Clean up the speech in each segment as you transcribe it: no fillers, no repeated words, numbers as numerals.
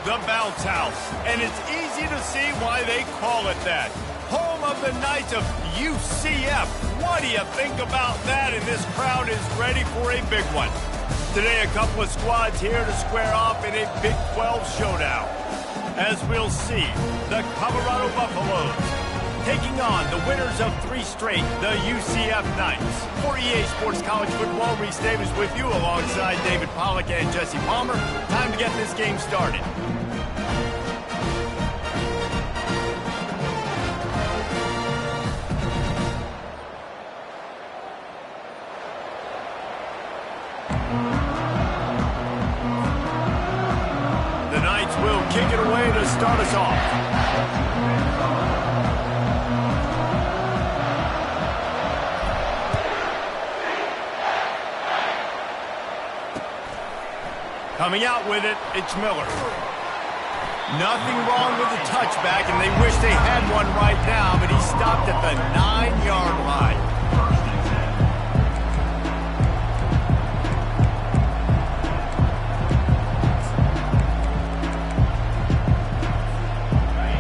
The Bounce House, and it's easy to see why they call it that. Home of the Knights of UCF. What do you think about that? And this crowd is ready for a big one. Today, a couple of squads here to square off in a Big 12 showdown. As we'll see, the Colorado Buffaloes taking on the winners of 3 straight, the UCF Knights. For EA Sports College Football, Reese Davis with you alongside David Pollack and Jesse Palmer. Time to get this game started. The Knights will kick it away to start us off. Coming out with it, it's Miller. Nothing wrong with the touchback, and they wish they had one right now, but he stopped at the 9-yard line.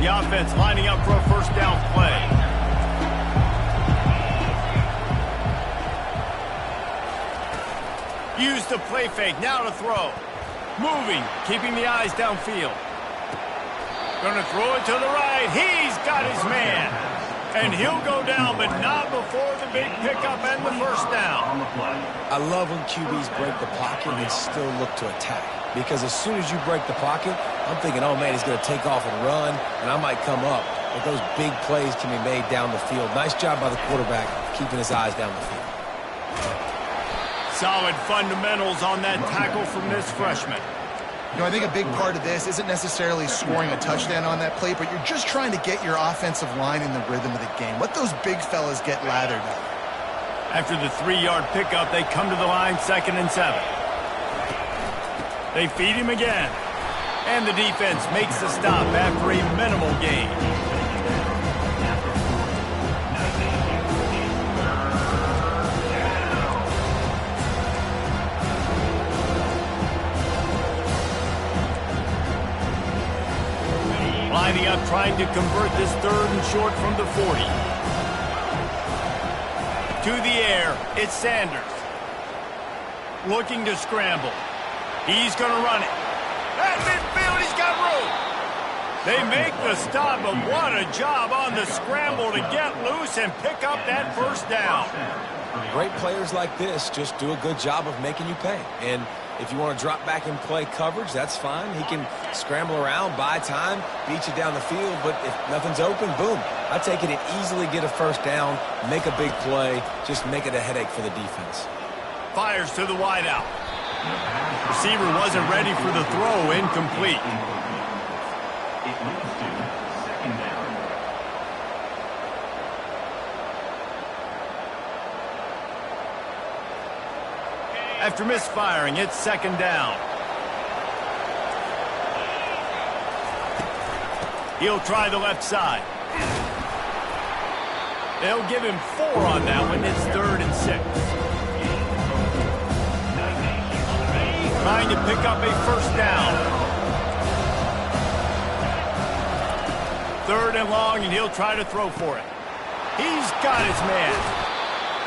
The offense lining up for a first down play. Use the play fake, now to throw. Moving, keeping the eyes downfield. Gonna throw it to the right. He's got his man. And he'll go down, but not before the big pickup and the first down. I love when QBs break the pocket and still look to attack. Because as soon as you break the pocket, I'm thinking, oh man, he's gonna take off and run, and I might come up. But those big plays can be made down the field. Nice job by the quarterback, keeping his eyes down the field. Solid fundamentals on that tackle from this freshman. You know, I think a big part of this isn't necessarily scoring a touchdown on that play, but you're just trying to get your offensive line in the rhythm of the game. Let those big fellas get lathered up. After the 3-yard pickup, they come to the line 2nd and 7. They feed him again. And the defense makes the stop after a minimal gain. Lining up, trying to convert this 3rd and short from the 40. To the air, it's Sanders. Looking to scramble. He's going to run it. At midfield, he's got room. They make the stop, but what a job on the scramble to get loose and pick up that first down. Great players like this just do a good job of making you pay. And if you want to drop back and play coverage, that's fine. He can scramble around, buy time, beat you down the field, but if nothing's open, boom. I take it and easily get a first down, make a big play, just make it a headache for the defense. Fires to the wideout. Receiver wasn't ready for the throw, incomplete. After misfiring, it's second down. He'll try the left side. They'll give him 4 on that one. It's 3rd and 6. Trying to pick up a first down. 3rd and long, and he'll try to throw for it. He's got his man.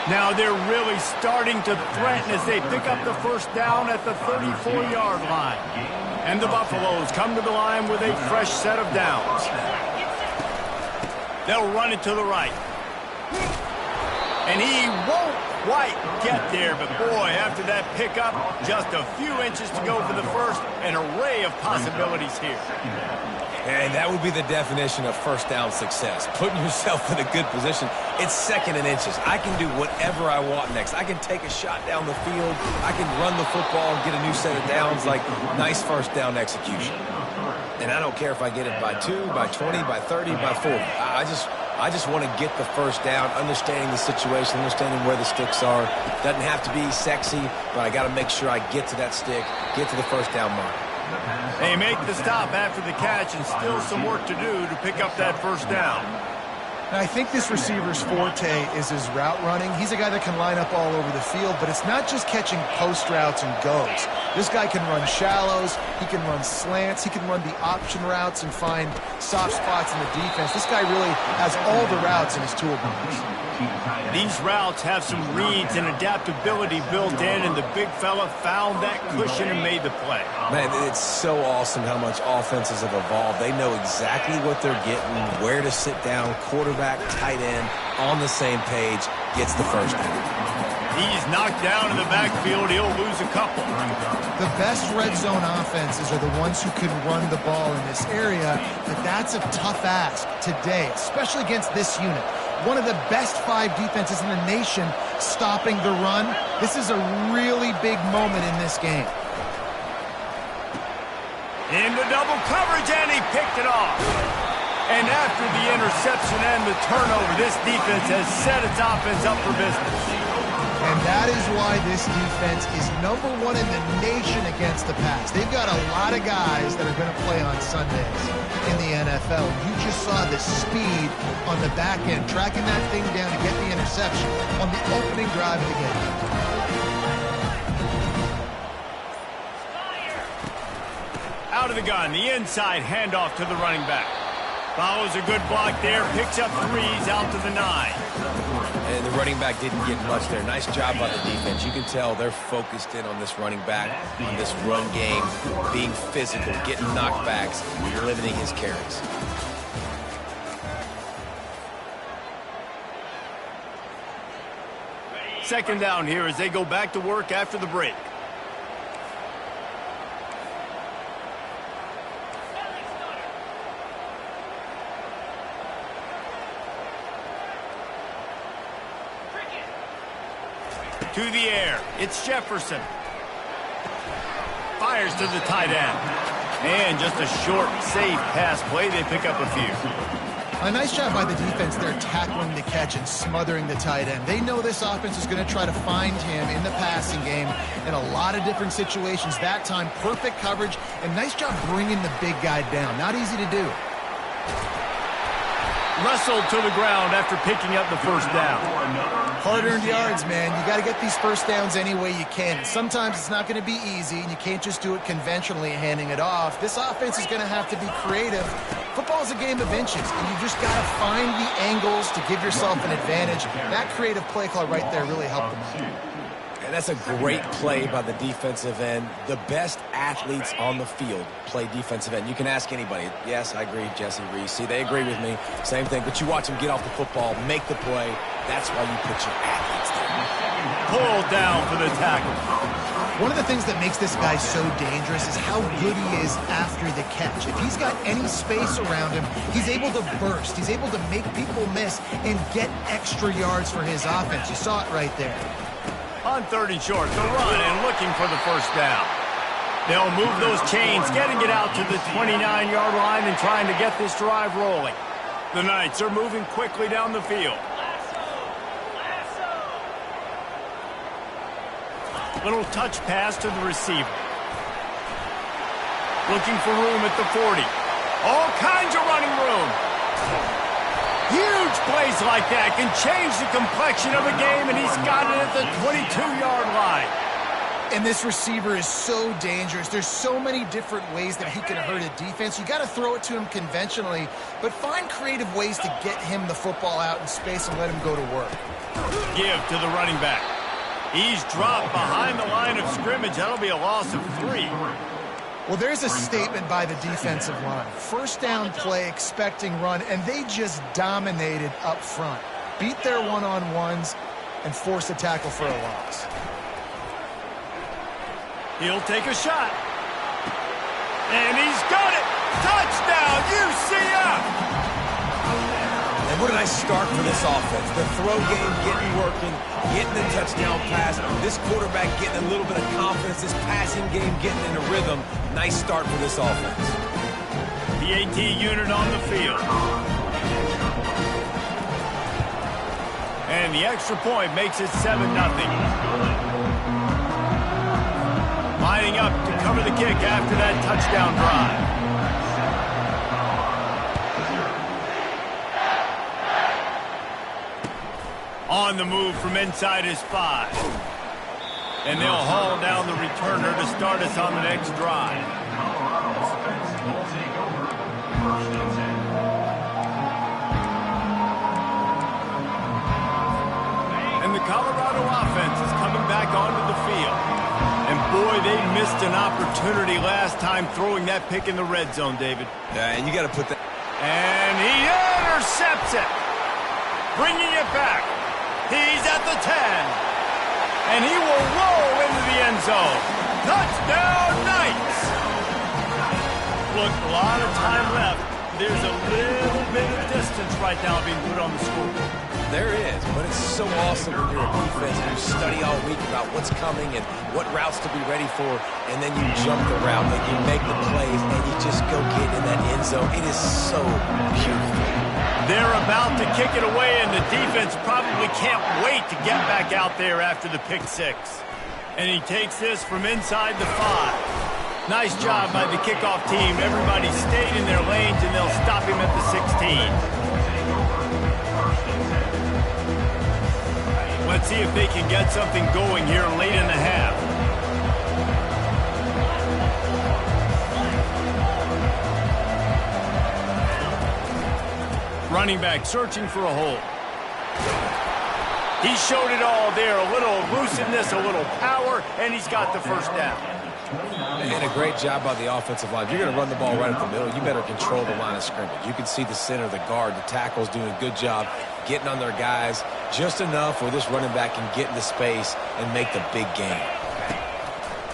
Now they're really starting to threaten as they pick up the first down at the 34-yard line. And the Buffaloes come to the line with a fresh set of downs. They'll run it to the right. And he won't quite get there, but boy, after that pickup, just a few inches to go for the first. An array of possibilities here. And that would be the definition of first down success. Putting yourself in a good position. It's 2nd and inches. I can do whatever I want next. I can take a shot down the field. I can run the football and get a new set of downs. Like, nice first down execution. And I don't care if I get it by 2, by 20, by 30, by 40. I just want to get the first down, understanding the situation, understanding where the sticks are. Doesn't have to be sexy, but I got to make sure I get to that stick, get to the first down mark. They make the stop after the catch, and still some work to do to pick up that first down. Now, I think this receiver's forte is his route running. He's a guy that can line up all over the field, but it's not just catching post routes and goes. This guy can run shallows, he can run slants, he can run the option routes and find soft spots in the defense. This guy really has all the routes in his toolbox. These routes have some reads and adaptability built in, and the big fella found that cushion and made the play. Man, it's so awesome how much offenses have evolved. They know exactly what they're getting, where to sit down, quarterback, tight end, on the same page, gets the first down. He's knocked down in the backfield. He'll lose a couple. The best red zone offenses are the ones who can run the ball in this area, but that's a tough ask today, especially against this unit. One of the best 5 defenses in the nation stopping the run. This is a really big moment in this game. Into double coverage, and he picked it off. And after the interception and the turnover, this defense has set its offense up for business. And that is why this defense is #1 in the nation against the pass. They've got a lot of guys that are going to play on Sundays in the NFL. You just saw the speed on the back end, tracking that thing down to get the interception on the opening drive of the game. Out of the gun, the inside handoff to the running back. Follows a good block there, picks up 3s out to the 9. And the running back didn't get much there. Nice job by the defense. You can tell they're focused in on this running back, on this run game, being physical, getting knockbacks, limiting his carries. Second down here as they go back to work after the break. To the air, it's Jefferson. Fires to the tight end. And just a short, safe pass play. They pick up a few. A nice job by the defense there, tackling the catch and smothering the tight end. They know this offense is going to try to find him in the passing game in a lot of different situations. That time, perfect coverage, and nice job bringing the big guy down. Not easy to do. Wrestled to the ground after picking up the first down. Hard-earned yards, man. You got to get these first downs any way you can. Sometimes it's not going to be easy, and you can't just do it conventionally, handing it off. This offense is going to have to be creative. Football is a game of inches, and you just got to find the angles to give yourself an advantage. That creative play call right there really helped them out. And that's a great play by the defensive end. The best athletes on the field play defensive end. You can ask anybody. Yes, I agree, Jesse Reese. See, they agree with me. Same thing. But you watch them get off the football, make the play. That's why you put your athletes there. Pulled down for the tackle. One of the things that makes this guy so dangerous is how good he is after the catch. If he's got any space around him, he's able to burst. He's able to make people miss and get extra yards for his offense. You saw it right there. On 3rd and short, the run and looking for the first down. They'll move those chains, getting it out to the 29-yard line and trying to get this drive rolling. The Knights are moving quickly down the field. Little touch pass to the receiver. Looking for room at the 40. All kinds of running room. Huge plays like that can change the complexion of a game, and he's got it at the 22-yard line. And this receiver is so dangerous. There's so many different ways that he can hurt a defense. You got to throw it to him conventionally, but find creative ways to get him the football out in space and let him go to work. Give to the running back. He's dropped behind the line of scrimmage. That'll be a loss of 3. Well, there's a statement by the defensive line. First down play, expecting run, and they just dominated up front. Beat their one-on-ones and force a tackle for a loss. He'll take a shot. And he's got it. Touchdown, UCF! And what a nice start for this offense. The throw game getting working, getting the touchdown pass. This quarterback getting a little bit of confidence. This passing game getting in a rhythm. Nice start for this offense. The AT unit on the field. And the extra point makes it 7-0. Lining up to cover the kick after that touchdown drive. On the move from inside his 5. And they'll haul down the returner to start us on the next drive. And the Colorado offense is coming back onto the field. And boy, they missed an opportunity last time throwing that pick in the red zone, David. Yeah, and you got to put that. And he intercepts it. Bringing it back. He's at the 10. And he will roll into the end zone. Touchdown, Knights! Look, a lot of time left. There's a little bit of distance right now being put on the scoreboard. There is, but it's so awesome when you're a defense and you study all week about what's coming and what routes to be ready for, and then you jump the route and you make the plays and you just go get in that end zone. It is so beautiful. They're about to kick it away, and the defense probably can't wait to get back out there after the pick 6. And he takes this from inside the 5. Nice job by the kickoff team. Everybody stayed in their lanes, and they'll stop him at the 16. Let's see if they can get something going here late in the half. Running back searching for a hole. He showed it all there. A little elusiveness, a little power, and he's got the first down. And a great job by the offensive line. If you're going to run the ball right at the middle, you better control the line of scrimmage. You can see the center, the guard, the tackles doing a good job getting on their guys just enough where this running back can get into space and make the big game.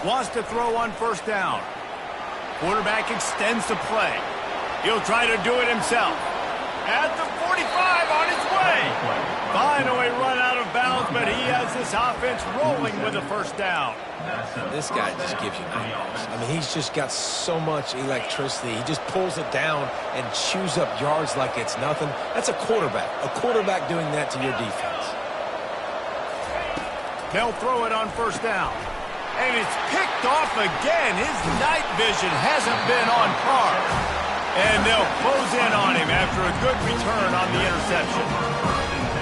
Wants to throw on first down. Quarterback extends the play. He'll try to do it himself. At the 45 on his way. Finally run out of bounds, but he has this offense rolling with a first down. This guy just gives you nightmares. I mean, he's just got so much electricity. He just pulls it down and chews up yards like it's nothing. That's a quarterback. A quarterback doing that to your defense. They'll throw it on first down. And it's picked off again. His night vision hasn't been on par. And they'll close in on him after a good return on the interception.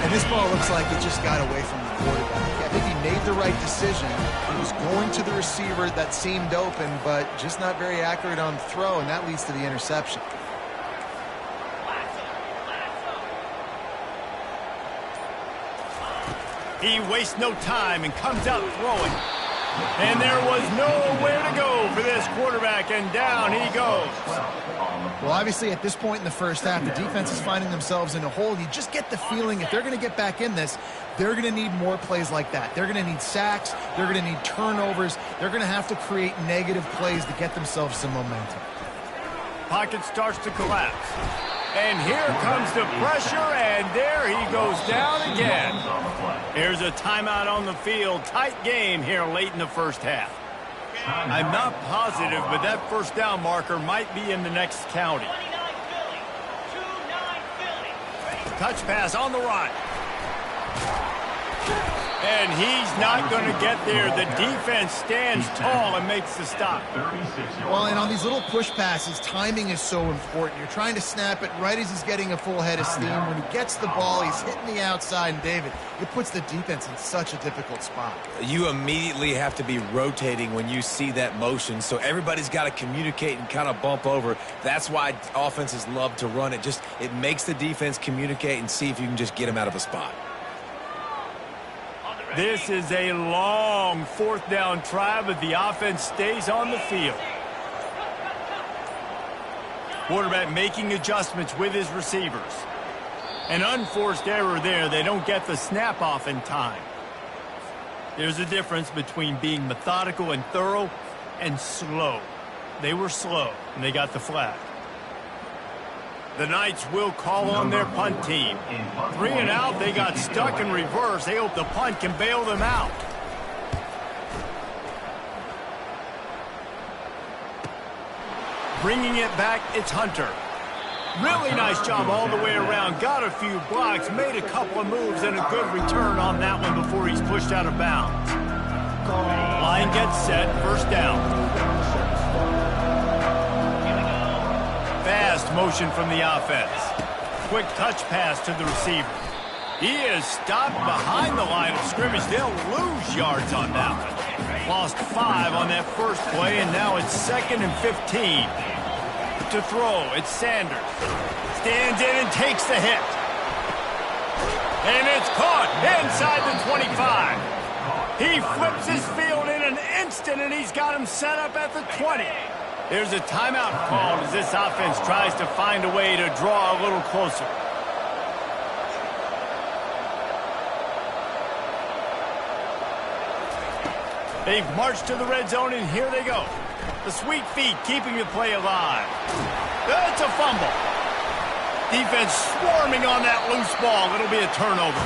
And this ball looks like it just got away from the quarterback. I think he made the right decision. He was going to the receiver that seemed open, but just not very accurate on the throw, and that leads to the interception. He wastes no time and comes out throwing. And there was nowhere to go for this quarterback, and down he goes. Well, obviously, at this point in the first half, the defense is finding themselves in a hole. You just get the feeling if they're going to get back in this, they're going to need more plays like that. They're going to need sacks. They're going to need turnovers. They're going to have to create negative plays to get themselves some momentum. Pocket starts to collapse. And here comes the pressure, and there he goes down again. Here's a timeout on the field. Tight game here late in the first half. I'm not positive, but that first down marker might be in the next county. Touch pass on the right. And he's not going to get there. The defense stands tall and makes the stop. Well, and on these little push passes, timing is so important. You're trying to snap it right as he's getting a full head of steam. When he gets the ball, he's hitting the outside, and David, it puts the defense in such a difficult spot. You immediately have to be rotating when you see that motion, so everybody's got to communicate and kind of bump over. That's why offenses love to run it. It makes the defense communicate and see if you can just get him out of a spot. This is a long fourth down try, but the offense stays on the field. Quarterback making adjustments with his receivers. An unforced error there. They don't get the snap off in time. There's a difference between being methodical and thorough and slow. They were slow, and they got the flag. The Knights will call on their punt team. 3 and out, they got stuck in reverse. They hope the punt can bail them out. Bringing it back, it's Hunter. Really nice job all the way around. Got a few blocks, made a couple of moves, and a good return on that one before he's pushed out of bounds. Line gets set, first down. Fast motion from the offense. Quick touch pass to the receiver. He is stopped behind the line of scrimmage. They'll lose yards on that one. Lost 5 on that first play, and now it's 2nd and 15. To throw, it's Sanders. Stands in and takes the hit. And it's caught inside the 25. He flips his field in an instant, and he's got him set up at the 20. There's a timeout called as this offense tries to find a way to draw a little closer. They've marched to the red zone, and here they go. The sweet feet keeping the play alive. It's a fumble. Defense swarming on that loose ball. It'll be a turnover.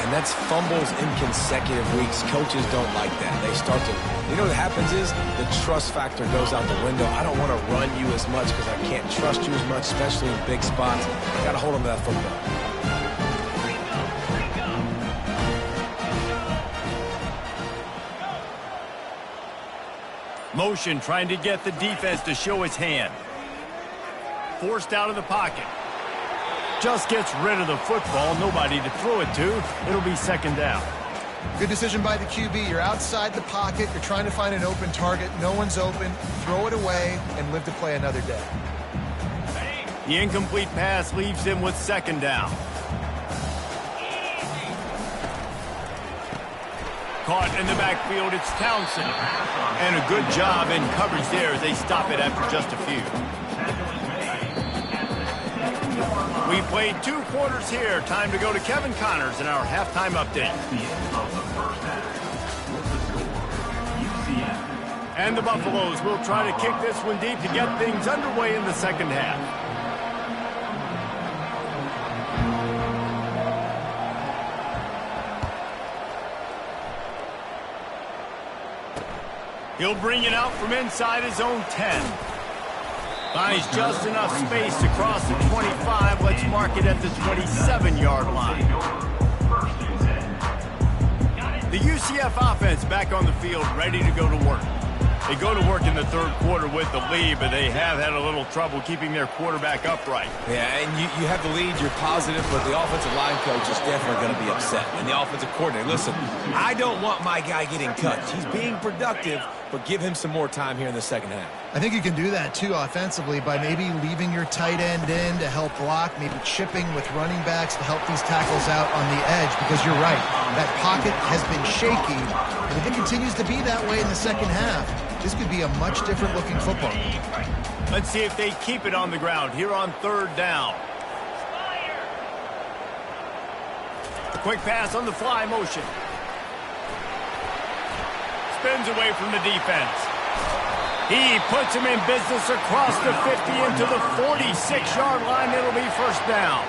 And that's fumbles in consecutive weeks. Coaches don't like that. They start to, you know what happens is the trust factor goes out the window. I don't want to run you as much because I can't trust you as much, especially in big spots. I got to hold on to that football. Motion trying to get the defense to show its hand. Forced out of the pocket. Just gets rid of the football. Nobody to throw it to. It'll be 2nd down. Good decision by the QB. You're outside the pocket. You're trying to find an open target. No one's open. Throw it away and live to play another day. The incomplete pass leaves him with 2nd down. Caught in the backfield, it's Townsend. And a good job in coverage there as they stop it after just a few. We played 2 quarters here. Time to go to Kevin Connors in our halftime update. And the Buffaloes will try to kick this one deep to get things underway in the 2nd half. He'll bring it out from inside his own 10. Finds just enough space to cross the 25. Let's mark it at the 27-yard line. The UCF offense back on the field, ready to go to work. They go to work in the 3rd quarter with the lead, but they have had a little trouble keeping their quarterback upright. Yeah, and you have the lead, you're positive, but the offensive line coach is definitely going to be upset. And the offensive coordinator, listen, I don't want my guy getting touched. He's being productive, but give him some more time here in the 2nd half. I think you can do that, too, offensively, by maybe leaving your tight end in to help block, maybe chipping with running backs to help these tackles out on the edge, because you're right, that pocket has been shaky, and if it continues to be that way in the 2nd half, this could be a much different-looking football. Let's see if they keep it on the ground here on 3rd down. Quick pass on the fly motion. Spins away from the defense. He puts him in business across the 50 into the 46-yard line. It'll be 1st down.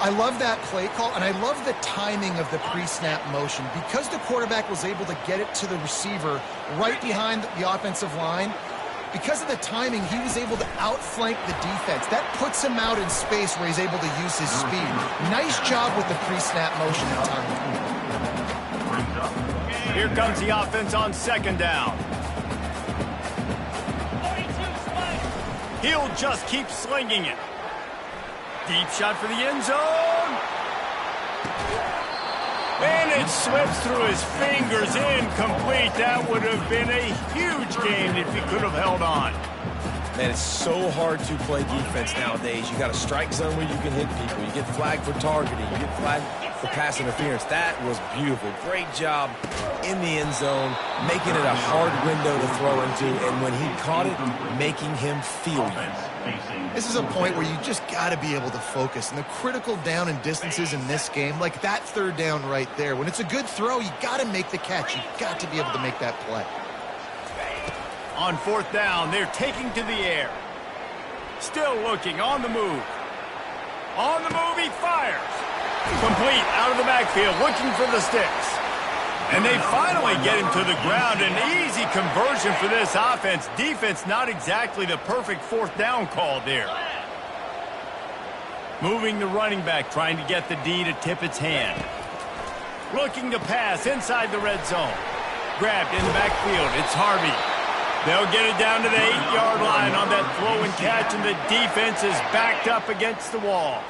I love that play call, and I love the timing of the pre-snap motion. Because the quarterback was able to get it to the receiver right behind the offensive line, because of the timing, he was able to outflank the defense. That puts him out in space where he's able to use his speed. Nice job with the pre-snap motion and timing. Here comes the offense on second down. He'll just keep slinging it. Deep shot for the end zone. And it slips through his fingers, incomplete. That would have been a huge gain if he could have held on. Man, it's so hard to play defense nowadays. You got a strike zone where you can hit people. You get flagged for targeting. You get flagged for pass interference. That was beautiful. Great job in the end zone, making it a hard window to throw into, and when he caught it, making him feel it. This is a point where you just got to be able to focus. And the critical down and distances in this game, like that third down right there, when it's a good throw, you got to make the catch. You got to be able to make that play. On fourth down, they're taking to the air. Still looking, on the move. On the move, he fires. Complete, out of the backfield, looking for the sticks. And they finally get him to the ground. An easy conversion for this offense. Defense, not exactly the perfect fourth down call there. Moving the running back, trying to get the D to tip its hand. Looking to pass inside the red zone. Grabbed in the backfield, it's Harvey. They'll get it down to the 8-yard line on that throw and catch, and the defense is backed up against the wall.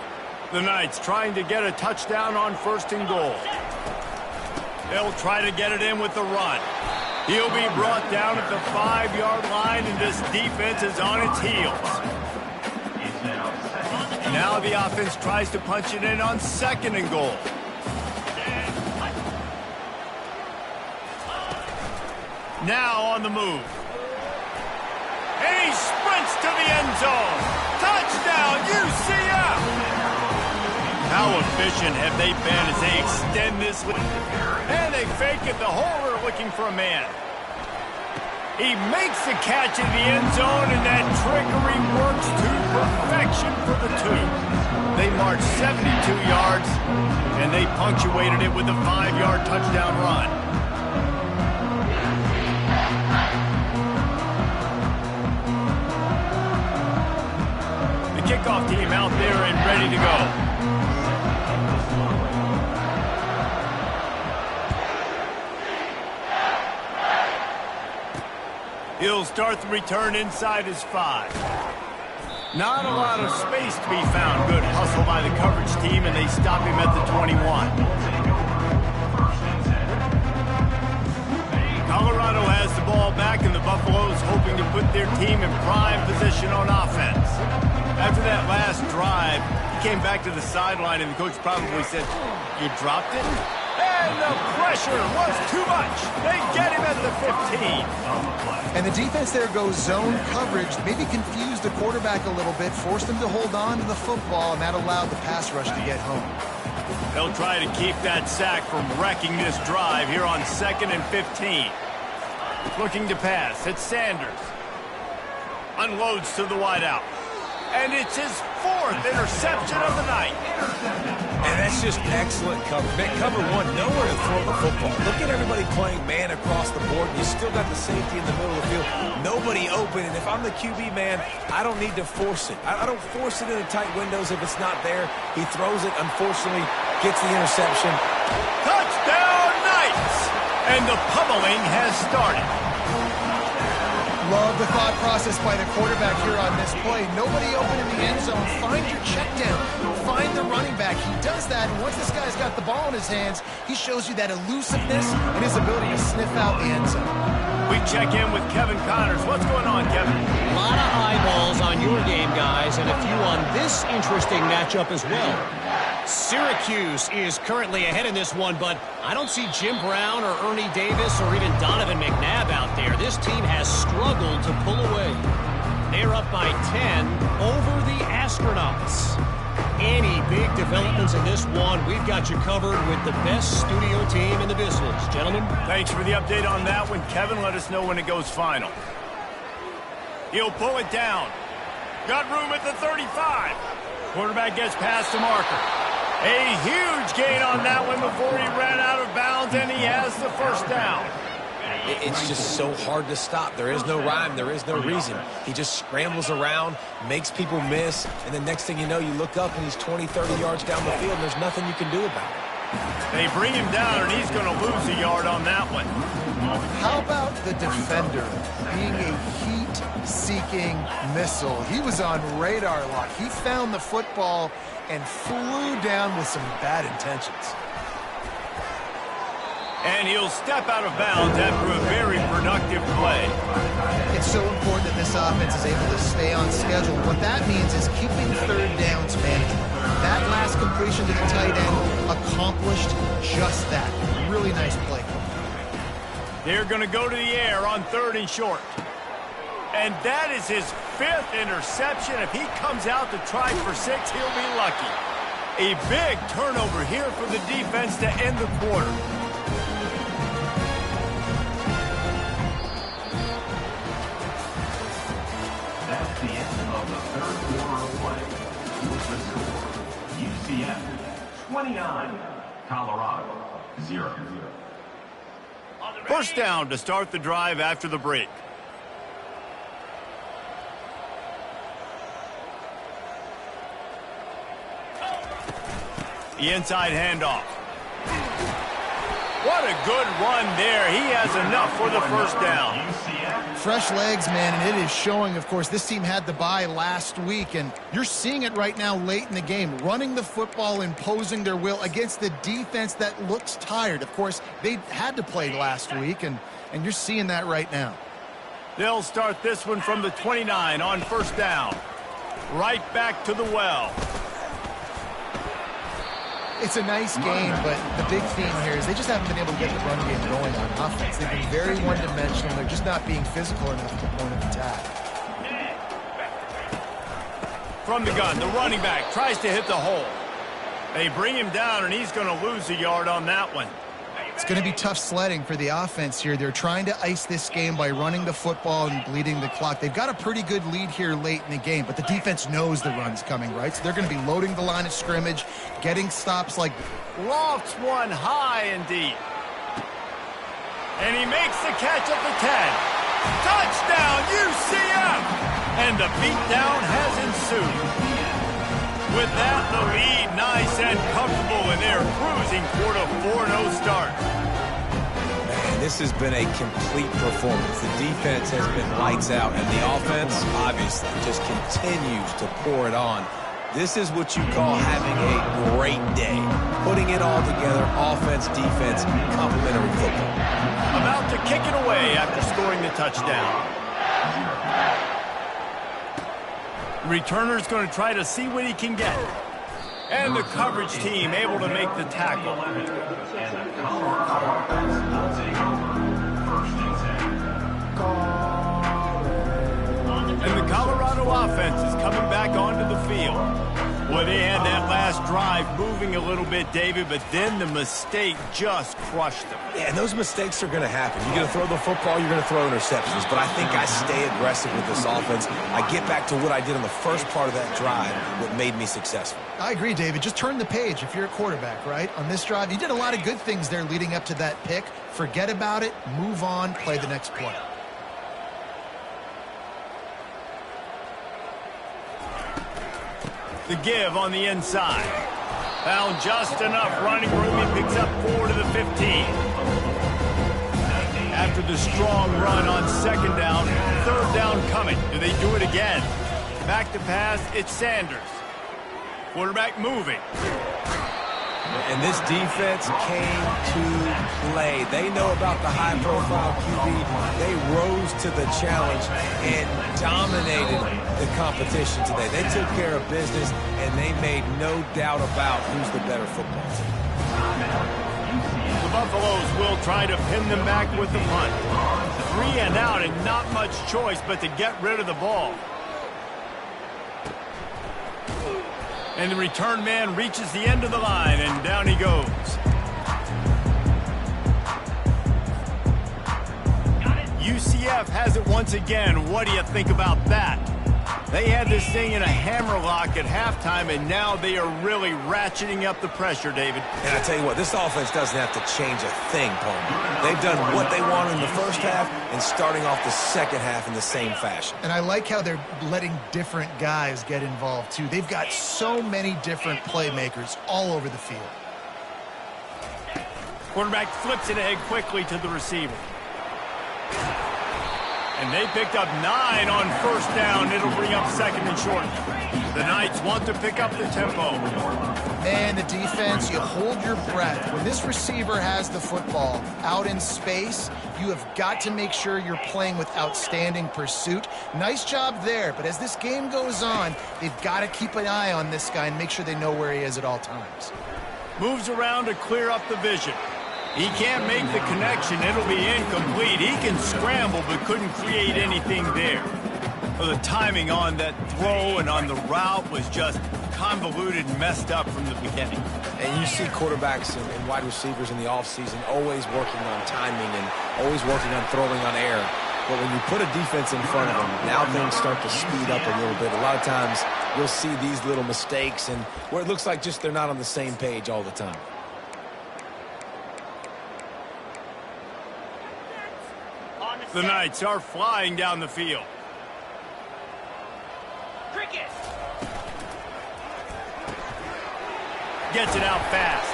The Knights trying to get a touchdown on first and goal. They'll try to get it in with the run. He'll be brought down at the 5-yard line, and this defense is on its heels. Now the offense tries to punch it in on second and goal. Now on the move. And he sprints to the end zone. Touchdown, UCF! How efficient have they been as they extend this lead? And they fake it. The holder looking for a man. He makes the catch in the end zone, and that trickery works to perfection for the two. They marched 72 yards, and they punctuated it with a 5-yard touchdown run. Kickoff team out there and ready to go. He'll start the return inside his 5. Not a lot of space to be found. Good hustle by the coverage team, and they stop him at the 21. Colorado has the ball back, and the Buffaloes hoping to put their team in prime position on offense. After that last drive, he came back to the sideline, and the coach probably said, "You dropped it?" And the pressure was too much. They get him at the 15. And the defense there goes zone coverage, maybe confused the quarterback a little bit, forced him to hold on to the football, and that allowed the pass rush to get home. They'll try to keep that sack from wrecking this drive here on 2nd and 15. Looking to pass, it's Sanders. Unloads to the wideout. And it's his 4th interception of the night. And that's just excellent cover. Man, cover one, nowhere to throw the football. Look at everybody playing man across the board. You still got the safety in the middle of the field. Nobody open. And if I'm the QB man, I don't need to force it. I don't force it into tight windows if it's not there. He throws it, unfortunately, gets the interception. Touchdown, Knights! And the pummeling has started. Love the thought process by the quarterback here on this play. Nobody open in the end zone. Find your check down. Find the running back. He does that, and once this guy's got the ball in his hands, he shows you that elusiveness and his ability to sniff out the end zone. We check in with Kevin Connors. What's going on, Kevin? A lot of eyeballs on your game, guys, and a few on this interesting matchup as well. Syracuse is currently ahead in this one, but I don't see Jim Brown or Ernie Davis or even Donovan McNabb out there. This team has struggled to pull away. They're up by 10 over the Astronauts. Any big developments in this one, we've got you covered with the best studio team in the business. Gentlemen. Thanks for the update on that one, Kevin. Let us know when it goes final. He'll pull it down. Got room at the 35. Quarterback gets past the marker. A huge gain on that one before he ran out of bounds, and he has the first down. It's just so hard to stop. There is no rhyme. There is no reason. He just scrambles around, makes people miss, and the next thing you know, you look up and he's 20, 30 yards down the field, and there's nothing you can do about it. They bring him down, and he's going to lose a yard on that one. How about the defender being a heat-seeking missile? He was on radar lock. He found the football and flew down with some bad intentions. And he'll step out of bounds after a very productive play. It's so important that this offense is able to stay on schedule. What that means is keeping third downs manageable. That last completion to the tight end accomplished just that. Really nice play. They're going to go to the air on 3rd and short. And that is his 5th interception. If he comes out to try for 6, he'll be lucky. A big turnover here for the defense to end the quarter. That's the end of the 3rd quarter of play. With the score, UCF 29, Colorado 0. First down to start the drive after the break. The inside handoff. What a good run there. He has enough for the first down. Fresh legs, man, and it is showing, of course, this team had the bye last week, and you're seeing it right now late in the game, running the football, imposing their will against the defense that looks tired. Of course, they had to play last week, and you're seeing that right now. They'll start this one from the 29 on first down. Right back to the well. It's a nice game, but the big theme here is they just haven't been able to get the run game going on offense. They've been very one-dimensional. They're just not being physical enough at the point of attack. From the gun, the running back tries to hit the hole. They bring him down, and he's going to lose a yard on that one. It's going to be tough sledding for the offense here. They're trying to ice this game by running the football and bleeding the clock. They've got a pretty good lead here late in the game, but the defense knows the run's coming, right? So they're going to be loading the line of scrimmage, getting stops like... Lofts one high and deep. And he makes the catch at the 10. Touchdown, UCF! And the beatdown has ensued. With that, the lead nice and comfortable, and they're cruising toward a 4-0 start. Man, this has been a complete performance. The defense has been lights out, and the offense, obviously, just continues to pour it on. This is what you call having a great day. Putting it all together, offense, defense, complementary football. About to kick it away after scoring the touchdown. Returner's going to try to see what he can get. And the coverage team able to make the tackle. And the Colorado offense is coming back onto the field. Well, they had that last drive moving a little bit, David, but then the mistake just crushed them. Yeah, and those mistakes are going to happen. You're going to throw the football, you're going to throw interceptions. But I think I stay aggressive with this offense. I get back to what I did on the first part of that drive, what made me successful. I agree, David. Just turn the page if you're a quarterback, right? On this drive, you did a lot of good things there leading up to that pick. Forget about it, move on, play the next play. The give on the inside. Found just enough running room. He picks up 4 to the 15. After the strong run on second down, third down coming. Do they do it again? Back to pass, it's Sanders. Quarterback moving. And this defense came to play. They know about the high-profile QB. They rose to the challenge and dominated the competition today. They took care of business, and they made no doubt about who's the better football team. The Buffaloes will try to pin them back with the punt. 3 and out and not much choice but to get rid of the ball. And the return man reaches the end of the line, and down he goes. UCF has it once again. What do you think about that? They had this thing in a hammerlock at halftime, and now they are really ratcheting up the pressure, David. And I tell you what, this offense doesn't have to change a thing, Paul. They've done what they wanted in the first half and starting off the second half in the same fashion. And I like how they're letting different guys get involved, too. They've got so many different playmakers all over the field. Quarterback flips it ahead quickly to the receiver. And they picked up 9 on first down. It'll bring up second and short. The Knights want to pick up the tempo. Man, the defense, you hold your breath. When this receiver has the football out in space, you have got to make sure you're playing with outstanding pursuit. Nice job there, but as this game goes on, they've got to keep an eye on this guy and make sure they know where he is at all times. Moves around to clear up the vision. He can't make the connection. It'll be incomplete. He can scramble, but couldn't create anything there. Well, the timing on that throw and on the route was just convoluted and messed up from the beginning. And you see quarterbacks and wide receivers in the offseason always working on timing and always working on throwing on air. But when you put a defense in front of them, now things start to speed up a little bit. A lot of times you'll see these little mistakes and where it looks like just they're not on the same page all the time. The Knights are flying down the field. Cricket. Gets it out fast.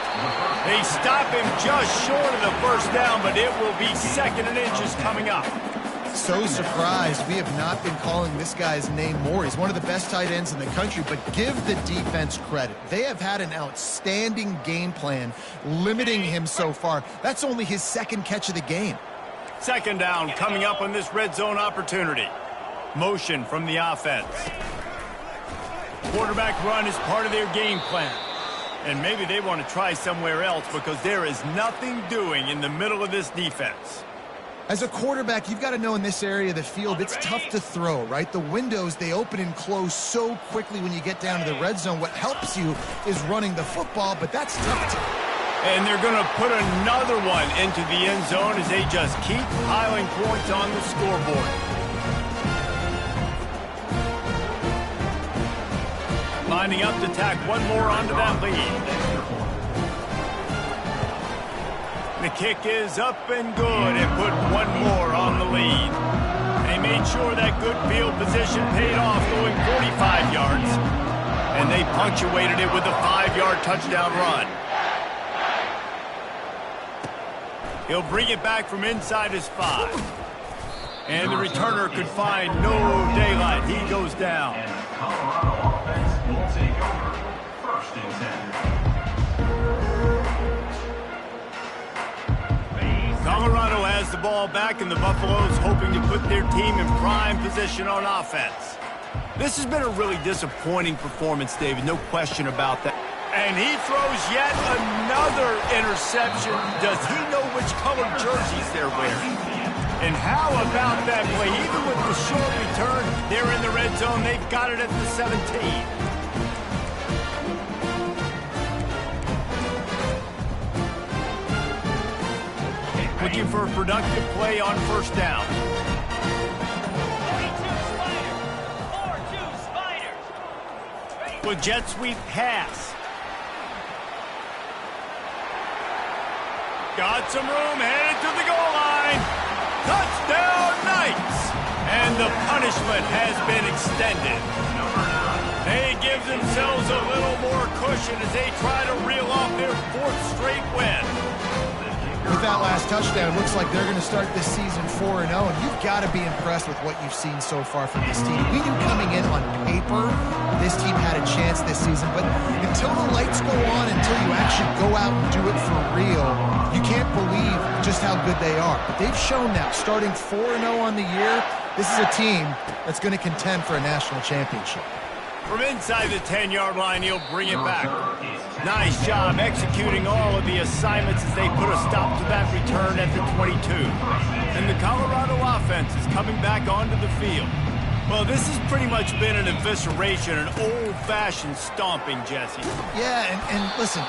They stop him just short of the first down, but it will be second and inches coming up. So surprised we have not been calling this guy's name more. He's one of the best tight ends in the country, but give the defense credit. They have had an outstanding game plan limiting him so far. That's only his second catch of the game. Second down coming up on this red zone opportunity. Motion from the offense. Quarterback run is part of their game plan. And maybe they want to try somewhere else because there is nothing doing in the middle of this defense. As a quarterback, you've got to know in this area of the field, it's tough to throw, right? The windows, they open and close so quickly when you get down to the red zone. What helps you is running the football, but that's tough to... And they're going to put another one into the end zone as they just keep piling points on the scoreboard. Lining up to tack one more onto that lead. The kick is up and good and put one more on the lead. They made sure that good field position paid off, going 45 yards. And they punctuated it with a 5-yard touchdown run. He'll bring it back from inside his 5. And the returner could find no daylight. He goes down. And the Colorado offense will take over. First and 10. Colorado has the ball back, and the Buffaloes hoping to put their team in prime position on offense. This has been a really disappointing performance, David. No question about that. And he throws yet another interception. Does he know which color jerseys they're wearing? And how about that play? Even with the short return, they're in the red zone. They've got it at the 17. Looking for a productive play on first down. 4-2 Spiders. With jet sweep pass. Got some room, headed to the goal line. Touchdown, Knights! And the punishment has been extended. They give themselves a little more cushion as they try to reel off their 4th straight win. With that last touchdown, it looks like they're going to start this season 4-0, and you've got to be impressed with what you've seen so far from this team. We knew coming in on paper this team had a chance this season, but until the lights go on, until you actually go out and do it for real, you can't believe just how good they are. But they've shown now, starting 4-0 on the year, this is a team that's going to contend for a national championship. From inside the 10-yard line, he'll bring it back. Nice job executing all of the assignments as they put a stop to that return at the 22. And the Colorado offense is coming back onto the field. Well, this has pretty much been an evisceration, an old-fashioned stomping, Jesse. Yeah, and listen,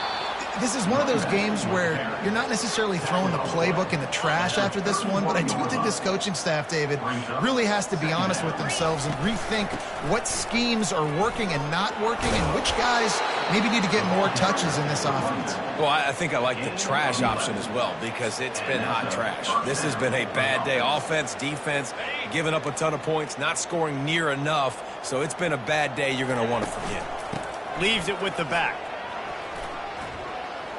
this is one of those games where you're not necessarily throwing the playbook in the trash after this one, but I do think this coaching staff, David, really has to be honest with themselves and rethink what schemes are working and not working and which guys maybe need to get more touches in this offense. Well, I think I like the trash option as well because it's been hot trash. This has been a bad day. Offense, defense, giving up a ton of points, not scoring near enough. So it's been a bad day you're going to want to forget. Leaves it with the back.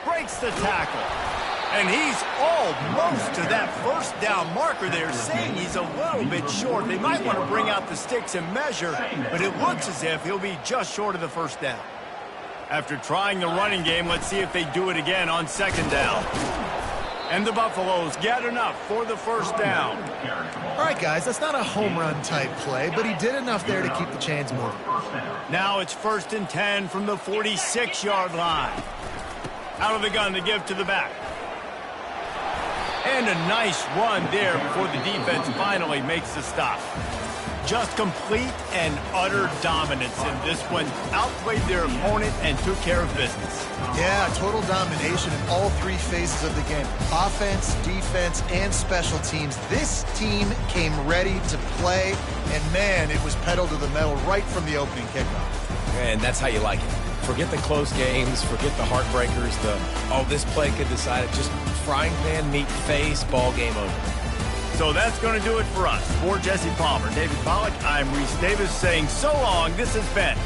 Breaks the tackle. And he's almost to that first down marker there, saying he's a little bit short. They might want to bring out the sticks and measure, but it looks as if he'll be just short of the first down. After trying the running game, let's see if they do it again on second down. And the Buffaloes get enough for the first down. All right, guys, that's not a home run type play, but he did enough there to keep the chains moving. Now it's 1st and 10 from the 46-yard line. Out of the gun to give to the back. And a nice run there before the defense finally makes the stop. Just complete and utter dominance in this one. Outplayed their opponent and took care of business. Yeah, total domination in all three phases of the game. Offense, defense, and special teams. This team came ready to play, and man, it was pedal to the metal right from the opening kickoff. And that's how you like it. Forget the close games, forget the heartbreakers, this play could decide it. Just frying pan, meat face, ball game over. So that's going to do it for us. For Jesse Palmer, David Pollack, I'm Reese Davis saying so long. This has been